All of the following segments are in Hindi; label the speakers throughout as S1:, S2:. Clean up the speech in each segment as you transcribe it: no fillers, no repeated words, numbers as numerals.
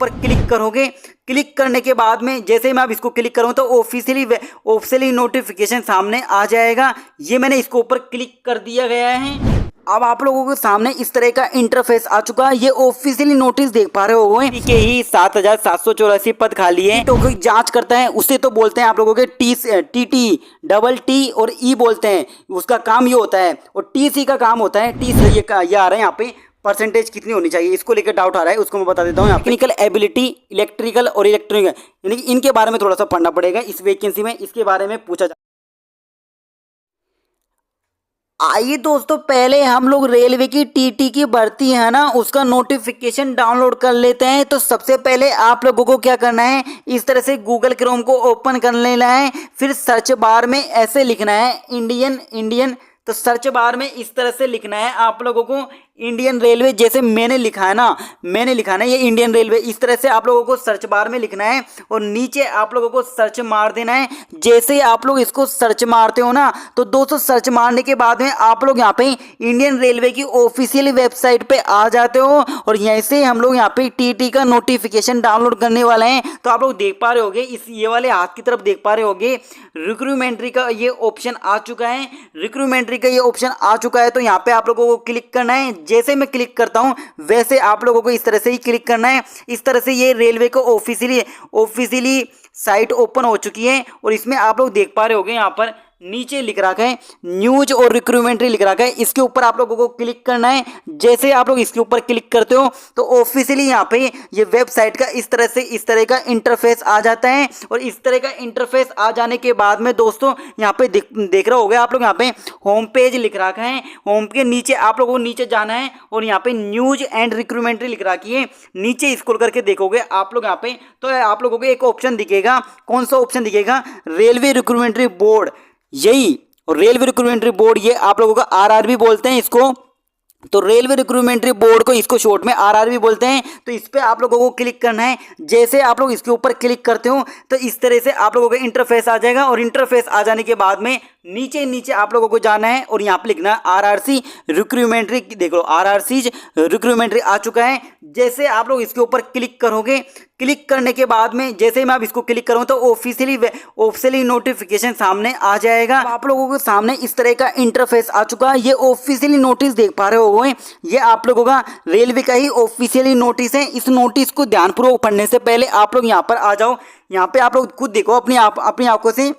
S1: ऊपर क्लिक करोगे। क्लिक करने के बाद में जैसे ही मैं अब इसको क्लिक करूँ तो ऑफिशियली नोटिफिकेशन सामने आ जाएगा। ये मैंने इसको ऊपर क्लिक कर दिया गया है। अब आप लोगों के सामने इस तरह का इंटरफेस आ चुका है। ये ऑफिशियली नोटिस देख पा रहे होंगे कि ही 7,784 पद खाली है। तो कोई जांच करता है उसे तो बोलते हैं आप लोगों के टी डबल टी और ई बोलते हैं। उसका काम ये होता है। और टीसी का काम होता है, टी से ये आ रहा है यहाँ पे परसेंटेज कितनी होनी चाहिए, इसको लेकर डाउट आ रहा है, उसको मैं बता देता हूँ। टेक्निकल एबिलिटी, इलेक्ट्रिकल और इलेक्ट्रॉनिक, यानी कि इनके बारे में थोड़ा सा पढ़ना पड़ेगा इस वैकेंसी में, इसके बारे में पूछा जा। आइए दोस्तों, पहले हम लोग रेलवे की टीटी की भर्ती है ना, उसका नोटिफिकेशन डाउनलोड कर लेते हैं। तो सबसे पहले आप लोगों को क्या करना है, इस तरह से गूगल क्रोम को ओपन कर लेना है। फिर सर्च बार में ऐसे लिखना है इंडियन। तो सर्च बार में इस तरह से लिखना है आप लोगों को इंडियन रेलवे, जैसे मैंने लिखा है ना, ये इंडियन रेलवे, इस तरह से आप लोगों को सर्च बार में लिखना है। और नीचे आप लोगों को सर्च मार देना है। जैसे ही आप लोग इसको सर्च मारते हो ना, तो दोस्तों सर्च मारने के बाद में आप लोग यहाँ पे इंडियन रेलवे की ऑफिशियल वेबसाइट पे आ जाते हो। और यहीं से हम लोग यहाँ पे टीटी का नोटिफिकेशन डाउनलोड करने वाले हैं। तो आप लोग देख पा रहे होगे, इस ये वाले हाथ की तरफ देख पा रहे होगे, रिक्रूटमेंट्री का ये ऑप्शन आ चुका है। तो यहाँ पे आप लोगों को क्लिक करना है। जैसे मैं क्लिक करता हूं वैसे आप लोगों को इस तरह से ही क्लिक करना है। इस तरह से ये रेलवे को ऑफिशियली साइट ओपन हो चुकी है। और इसमें आप लोग देख पा रहे होंगे यहाँ पर नीचे लिख रखा है न्यूज और रिक्रूटमेंट्री लिख रखा है। इसके ऊपर आप लोगों को क्लिक करना है। जैसे आप लोग इसके ऊपर क्लिक करते हो तो ऑफिशियली यहाँ पे ये वेबसाइट का इस तरह का इंटरफेस आ जाता है। और इस तरह का इंटरफेस आ जाने के बाद में दोस्तों यहाँ पे देख रहे होगे आप लोग, यहाँ पे होम पेज लिख रखा है। होम के नीचे आप लोगों को नीचे जाना है और यहाँ पे न्यूज एंड रिक्रूटमेंट्री लिख रखी है। नीचे स्क्रॉल करके देखोगे आप लोग यहाँ पे, तो आप लोगों को एक ऑप्शन दिखेगा। कौन सा ऑप्शन दिखेगा? Railway recruitment board. यही रेलवे रिक्रूटमेंट्री बोर्ड, ये आप लोगों का आरआरबी बोलते हैं इसको। तो रेलवे रिक्रूटमेंट्री बोर्ड को इसको शॉर्ट में आरआरबी बोलते हैं। तो इस पे आप लोगों को क्लिक करना है। जैसे आप लोग इसके ऊपर क्लिक करते हो तो इस तरह से आप लोगों का इंटरफेस आ जाएगा। और इंटरफेस आ जाने के बाद में नीचे आप लोगों को जाना है और यहाँ पे लिखना है आरआरसी रिक्रूटमेंट्री। देख लो, आरआरसी रिक्रूटमेंट्री आ चुका है। जैसे आप लोग इसके ऊपर क्लिक करोगे, क्लिक करने के बाद में जैसे ही मैं अब इसको क्लिक करूँ तो ऑफिशियली नोटिफिकेशन सामने आ जाएगा। आप लोगों के सामने इस तरह का इंटरफेस आ चुका है। ये ऑफिशियली नोटिस देख पा रहे हो, ये आप लोगों का रेलवे का ही ऑफिशियली नोटिस है। इस नोटिस को ध्यानपूर्वक पढ़ने से पहले आप लोग यहाँ पर आ जाओ। यहाँ पे आप लोग खुद देखो अपनी आंखों से।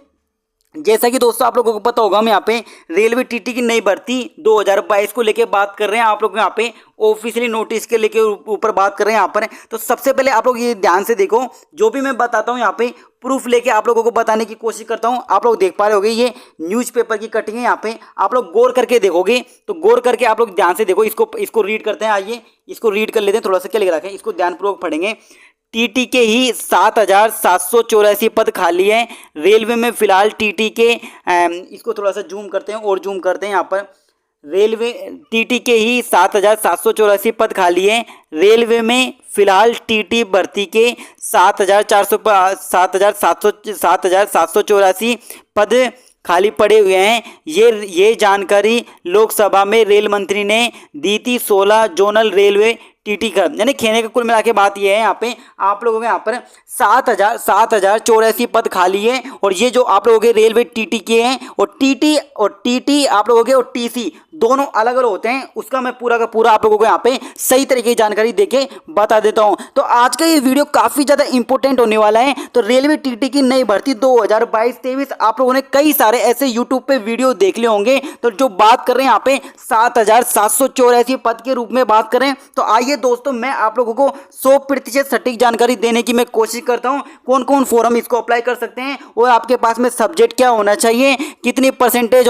S1: जैसा कि दोस्तों आप लोगों को पता होगा, हम यहाँ पे रेलवे टीटी की नई भर्ती 2022 को लेके बात कर रहे हैं। आप लोग यहाँ पे ऑफिशियली नोटिस के लेके ऊपर बात कर रहे हैं यहाँ पर। तो सबसे पहले आप लोग ये ध्यान से देखो, जो भी मैं बताता हूँ यहाँ पे प्रूफ लेके आप लोगों को बताने की कोशिश करता हूँ। आप लोग देख पा रहे होगे ये न्यूज़पेपर की कटिंग है। यहाँ पे आप लोग गौर करके देखोगे, तो गौर करके आप लोग ध्यान से देखो। इसको रीड करते हैं। आइए इसको रीड कर लेते हैं। थोड़ा सा क्या लिख रखा है इसको ध्यानपूर्वक पढ़ेंगे। टीटी के ही 7,784 पद खाली है रेलवे में फिलहाल। टीटी के इसको थोड़ा सा जूम करते हैं और जूम करते हैं यहाँ पर। रेलवे टीटी के ही 7,784 पद खाली है रेलवे में फिलहाल। टीटी भर्ती के 7,784 पद खाली पड़े हुए हैं। ये जानकारी लोकसभा में रेल मंत्री ने दी थी। 16 जोनल रेलवे टीटी का, यानी कहने का कुल मिला के बात ये है, यहाँ पे आप लोगों के यहाँ पर 7,084 पद खाली है। और ये जो आप लोगों के रेलवे टीटी के हैं, और टीटी आप लोगों के और टीसी दोनों अलग अलग होते हैं। उसका मैं पूरा का पूरा आप लोगों को यहाँ पे सही तरीके की जानकारी देके बता देता हूँ। तो आज का ये वीडियो काफ़ी ज़्यादा इंपॉर्टेंट होने वाला है। तो रेलवे टीटी की नई भर्ती 2022-23 आप लोगों ने कई सारे ऐसे यूट्यूब पे वीडियो देख लिए होंगे। तो जो बात कर रहे हैं यहाँ पे 7,784 पद के रूप में बात करें, तो आइए दोस्तों मैं आप लोगों को 100% सटीक जानकारी देने की मैं कोशिश करता हूं। कौन कौन फोरम इसको अप्लाई कर सकते हैं, और आपके पास में सब्जेक्ट क्या होना चाहिए, कितनी परसेंटेज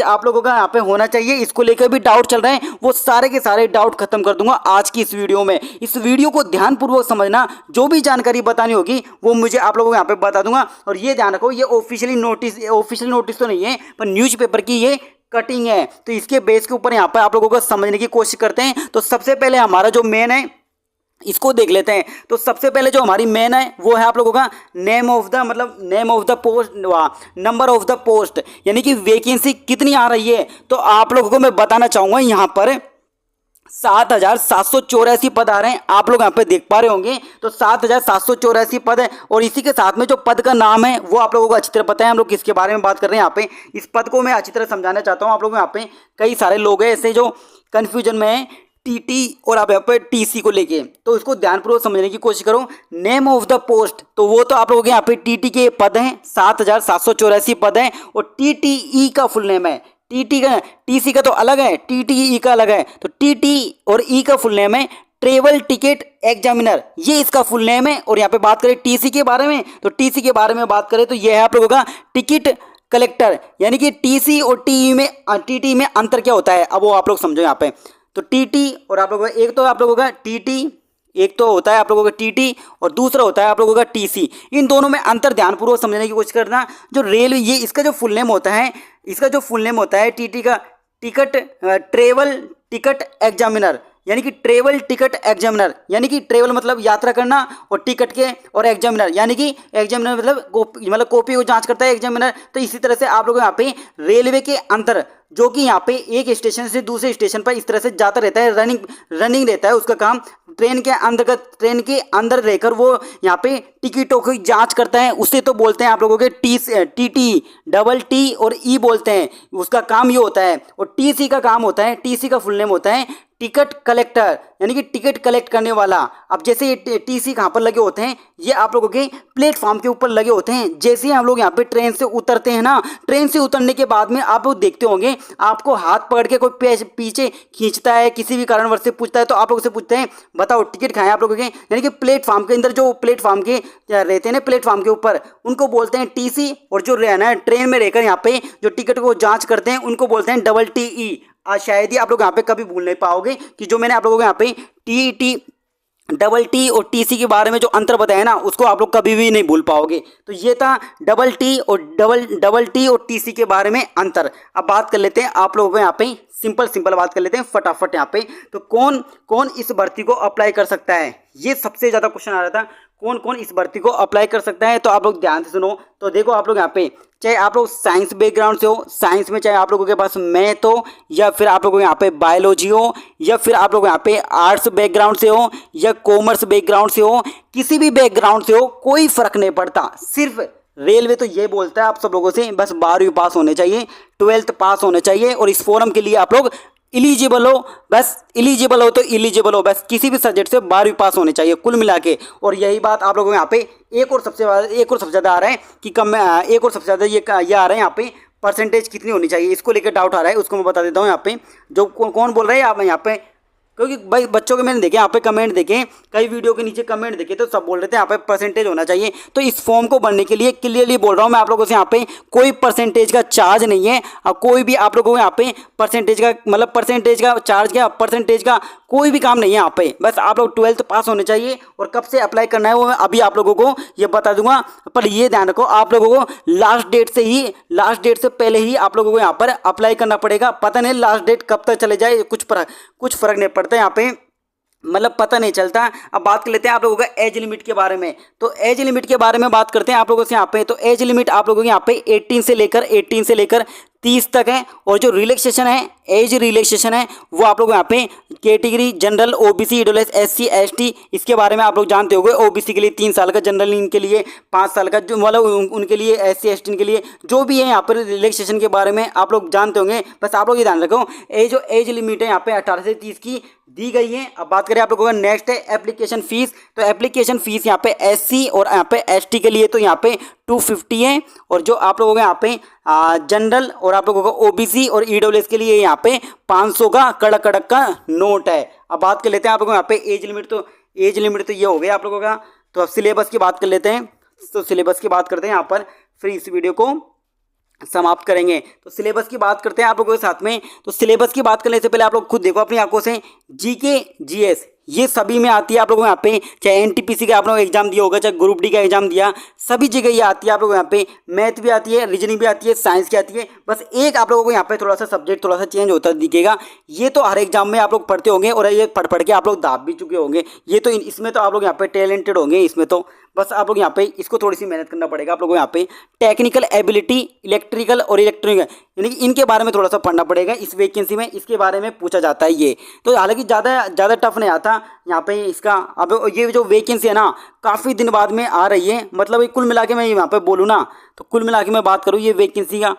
S1: आप लोगों का यहाँ पे होना चाहिए, इसको लेकर भी डाउट चल रहे हैं, वो सारे के सारे डाउट खत्म कर दूंगा आज की इस वीडियो में। इस वीडियो को ध्यानपूर्वक समझना, जो भी जानकारी बतानी होगी वो मुझे आप लोगों को यहाँ पे बता दूंगा। और ये ध्यान रखो, ये ऑफिशियल नोटिस तो नहीं है, पर न्यूज़पेपर की ये कटिंग है। तो इसके बेस के ऊपर यहाँ पर आप लोगों को समझने की कोशिश करते हैं। तो सबसे पहले हमारा जो मेन है इसको देख लेते हैं। तो सबसे पहले जो हमारी मेन है वो है आप लोगों का name of the post, number of the post, यानी कि वैकेंसी कितनी आ रही है। तो आप लोगों को मैं बताना चाहूँगा यहाँ पर 7,784 पद आ रहे हैं, आप लोग यहाँ पे देख पा रहे होंगे। तो 7,784 पद है और इसी के साथ में जो पद का नाम है वो आप लोगों को अच्छी तरह पता है हम लोग किसके बारे में बात कर रहे हैं। यहाँ पे इस पद को मैं अच्छी तरह समझाना चाहता हूँ आप लोगों को। यहाँ पे कई सारे लोग हैं ऐसे जो कन्फ्यूजन में है टीटी और आप यहाँ पे टीसी को लेके, तो इसको ध्यानपूर्वक समझने की कोशिश करो। नेम ऑफ द पोस्ट, तो वो तो आप लोगों के यहाँ पे टीटी के पद हैं, 7,784 पद हैं और टीटीई का फुल नेम है। टीटी का, टीसी का तो अलग है, टीटीई का अलग है। तो टीटी और ई का फुल नेम है ट्रेवल टिकट एग्जामिनर, ये इसका फुल नेम है। और यहाँ पे बात करें टीसी के बारे में, तो टीसी के बारे में बात करें तो ये है आप लोगों का टिकट कलेक्टर। यानी कि टीसी और टीटी में अंतर क्या होता है, अब वो आप लोग समझो यहाँ पे। तो टीटी और आप लोगों का एक तो आप लोगों का टीटी, एक तो होता है आप लोगों का टीटी और दूसरा होता है आप लोगों का टीसी। इन दोनों में अंतर ध्यानपूर्वक समझने की कोशिश करना। जो रेलवे, ये इसका जो फुल नेम होता है, इसका जो फुल नेम होता है टीटी का टिकट ट्रेवल टिकट एग्जामिनर, यानी कि ट्रेवल टिकट एग्जामिनर, यानी कि ट्रेवल मतलब यात्रा करना और टिकट के, और एग्जामिनर यानी कि एग्जामिनर मतलब कॉपी को जांच करता है एग्जामिनर। तो इसी तरह से आप लोग यहाँ पे रेलवे के अंतर, जो कि यहाँ पे एक स्टेशन से दूसरे स्टेशन पर इस तरह से जाता रहता है, रनिंग रहता है उसका काम। ट्रेन के अंदर रहकर वो यहाँ पे टिकटों की जांच करता है, उसे तो बोलते हैं आप लोगों के टीटी, डबल टी और ई बोलते हैं, उसका काम ये होता है। और टीसी का काम होता है, टीसी का फुल नेम होता है टिकट कलेक्टर, यानी कि टिकट कलेक्ट करने वाला। अब जैसे ये टीसी कहाँ पर लगे होते हैं, ये आप लोगों के प्लेटफॉर्म के ऊपर लगे होते हैं। जैसे हम लोग यहाँ पे ट्रेन से उतरते हैं ना, ट्रेन से उतरने के बाद में आप लोग देखते होंगे आपको हाथ पकड़ के कोई पीछे खींचता है, किसी भी कारणवश से पूछता है, तो आप लोग से पूछते हैं बताओ टिकट कहाँ है आप लोगों के, यानी कि प्लेटफॉर्म के अंदर जो प्लेटफॉर्म के रहते हैं ना, प्लेटफॉर्म के ऊपर, उनको बोलते हैं टीसी। और जो रहना है ट्रेन में रहकर यहाँ पे जो टिकट को जाँच करते हैं उनको बोलते हैं डबल टीई। शायद ही आप लोग यहाँ पे कभी भूल नहीं पाओगे कि जो मैंने आप लोगों को यहाँ पे टी डबल टी और टीसी के बारे में जो अंतर बताया ना, उसको आप लोग कभी भी नहीं भूल पाओगे। तो ये था डबल टी और टीसी के बारे में अंतर। अब बात कर लेते हैं आप लोगों को यहाँ पे सिंपल बात कर लेते हैं फटाफट यहाँ पे। तो कौन कौन इस भर्ती को अप्लाई कर सकता है, ये सबसे ज़्यादा क्वेश्चन आ रहा था, कौन कौन इस भर्ती को अप्लाई कर सकता है। तो आप लोग ध्यान से सुनो। तो देखो आप लोग यहाँ पे, चाहे आप लोग साइंस बैकग्राउंड से हो, साइंस में चाहे आप लोगों के पास मैथ हो, या फिर आप लोगों को यहाँ पे बायोलॉजी हो, या फिर आप लोग यहाँ पे आर्ट्स बैकग्राउंड से हो या कॉमर्स बैकग्राउंड से हो, किसी भी बैकग्राउंड से हो, कोई फर्क नहीं पड़ता। सिर्फ रेलवे तो ये बोलता है आप सब लोगों से बस 12वीं पास होने चाहिए, 12th पास होने चाहिए, और इस फॉर्म के लिए आप लोग इलिजिबल हो, बस इलिजिबल हो तो इलिजिबल हो, बस किसी भी सब्जेक्ट से 12वीं पास होने चाहिए कुल मिला के। और यही बात आप लोगों को यहाँ पे एक और सबसे ज़्यादा आ रहा है कि कम, एक और सबसे ज़्यादा ये आ रहा है यहाँ पे परसेंटेज कितनी होनी चाहिए, इसको लेकर डाउट आ रहा है, उसको मैं बता देता हूँ यहाँ पे। जो कौन बोल रहा है आप यहाँ पे, क्योंकि भाई बच्चों के मैंने देखे यहाँ पे कमेंट देखे, कई वीडियो के नीचे कमेंट देखे, तो सब बोल रहे थे यहाँ पे परसेंटेज होना चाहिए। तो इस फॉर्म को भरने के लिए क्लियरली बोल रहा हूँ मैं आप लोगों से, यहाँ पे कोई परसेंटेज का चार्ज नहीं है, और कोई भी आप लोगों को यहाँ पे परसेंटेज का चार्ज क्या, परसेंटेज का कोई भी काम नहीं है यहाँ पे। बस आप लोग 12th पास होने चाहिए। और कब से अप्लाई करना है वो मैं अभी आप लोगों को ये बता दूंगा, पर ये ध्यान रखो आप लोगों को लास्ट डेट से पहले ही आप लोगों को यहाँ पर अप्लाई करना पड़ेगा। पता नहीं लास्ट डेट कब तक चले जाए, कुछ फर्क नहीं पड़ता यहाँ पे, मतलब पता नहीं चलता। अब बात कर लेते हैं आप लोगों का एज लिमिट के बारे में। तो एज लिमिट के बारे में बात करते हैं आप लोगों से यहाँ पे। तो एज लिमिट आप लोगों के यहाँ पे 18 से लेकर 30 तक है। और जो रिलैक्सेशन है, एज रिलैक्सेशन है, वो आप लोग यहाँ पे category general, OBC, EWS, SC, ST, इसके बारे में आप लोग जानते होंगे। ओबीसी के लिए 3 साल का, जनरल इनके लिए 5 साल का, जो मतलब उनके लिए, एससी एसटी के लिए जो भी है यहाँ पर रिलैक्सेशन के बारे में आप लोग जानते होंगे। बस आप लोग ये ध्यान रखो, जो एज लिमिट है यहाँ पे 18 से 30 की दी गई है। अब बात करें आप लोगों का, नेक्स्ट है एप्लीकेशन फीस। तो एप्लीकेशन फीस यहाँ पे एससी और यहाँ पे एसटी के लिए तो यहाँ पे 250 है, और जो आप लोगों के यहाँ पे जनरल और आप लोगों को ओबीसी और ईडब्ल्यूएस के लिए यहाँ पे 500 का कड़क का नोट है। अब बात कर लेते हैं आप लोगों को यहाँ पे एज लिमिट तो ये हो गया आप लोगों का। तो अब सिलेबस की बात कर लेते हैं। तो सिलेबस की बात करते हैं यहाँ पर, फिर इस वीडियो को समाप्त करेंगे। तो सिलेबस की बात करते हैं आप लोगों के साथ में। तो सिलेबस की बात करने से पहले आप लोग खुद देखो अपनी आंखों से, जीके जीएस ये सभी में आती है आप लोगों को यहाँ पे, चाहे एनटीपीसी का आप लोगों एग्जाम दिया होगा, चाहे ग्रुप डी का एग्जाम दिया, सभी जगह ये आती है आप लोगों को यहाँ पे। मैथ भी आती है, रीजनिंग भी आती है, साइंस की आती है। बस एक आप लोगों को यहाँ पे थोड़ा सा सब्जेक्ट थोड़ा सा चेंज होता दिखेगा। ये तो हर एग्जाम में आप लोग पढ़ते होंगे और ये पढ़ के आप लोग दाब भी चुके होंगे। ये तो इसमें तो आप लोग यहाँ पे टैलेंटेड होंगे। इसमें तो बस आप लोग यहाँ पे इसको थोड़ी सी मेहनत करना पड़ेगा आप लोगों को। यहाँ पे टेक्निकल एबिलिटी, इलेक्ट्रिकल और इलेक्ट्रॉनिक, यानी कि इनके बारे में थोड़ा सा पढ़ना पड़ेगा। इस वैकेंसी में इसके बारे में पूछा जाता है ये। तो हालांकि ज़्यादा टफ नहीं आता यहाँ पे इसका। अब ये जो वैकेंसी है ना, काफ़ी दिन बाद में आ रही है। मतलब कुल मिला के मैं यहाँ पे बोलूँ ना, तो कुल मिला के मैं बात करूँ ये वैकेंसी का,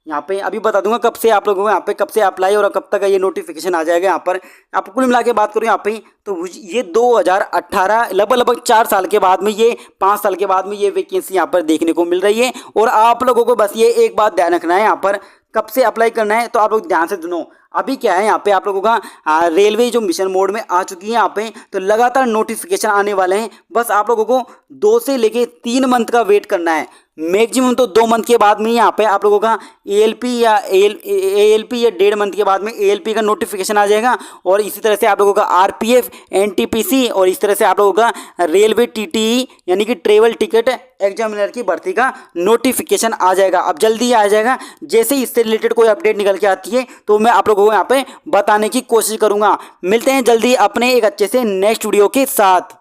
S1: यहाँ पे अभी बता दूंगा कब से आप लोगों को यहाँ पे कब से अप्लाई और कब तक ये नोटिफिकेशन आ जाएगा। यहाँ पर आप कुल मिला के बात करूँ यहाँ पे, तो ये 2018 लगभग 4 साल के बाद में, ये 5 साल के बाद में ये वैकेंसी यहाँ पर देखने को मिल रही है। और आप लोगों को बस ये एक बात ध्यान रखना है, यहाँ पर कब से अप्लाई करना है तो आप लोग ध्यान से सुनो। अभी क्या है यहाँ पे आप लोगों का रेलवे जो मिशन मोड में आ चुकी है यहाँ पे, तो लगातार नोटिफिकेशन आने वाले हैं। बस आप लोगों को 2 से लेके 3 मंथ का वेट करना है, मैक्सिमम तो 2 मंथ के बाद में यहाँ पे आप लोगों का एएलपी या 1.5 मंथ के बाद में एएलपी का नोटिफिकेशन आ जाएगा। और इसी तरह से आप लोगों का आरपीएफ, एनटीपीसी और इस तरह से आप लोगों का रेलवे टीटीई यानी कि ट्रेवल टिकट एग्जामिनर की भर्ती का नोटिफिकेशन आ जाएगा। अब जल्दी आ जाएगा। जैसे ही इससे रिलेटेड कोई अपडेट निकल के आती है तो मैं आप लोगों को यहाँ पे बताने की कोशिश करूँगा। मिलते हैं जल्दी अपने एक अच्छे से नेक्स्ट वीडियो के साथ।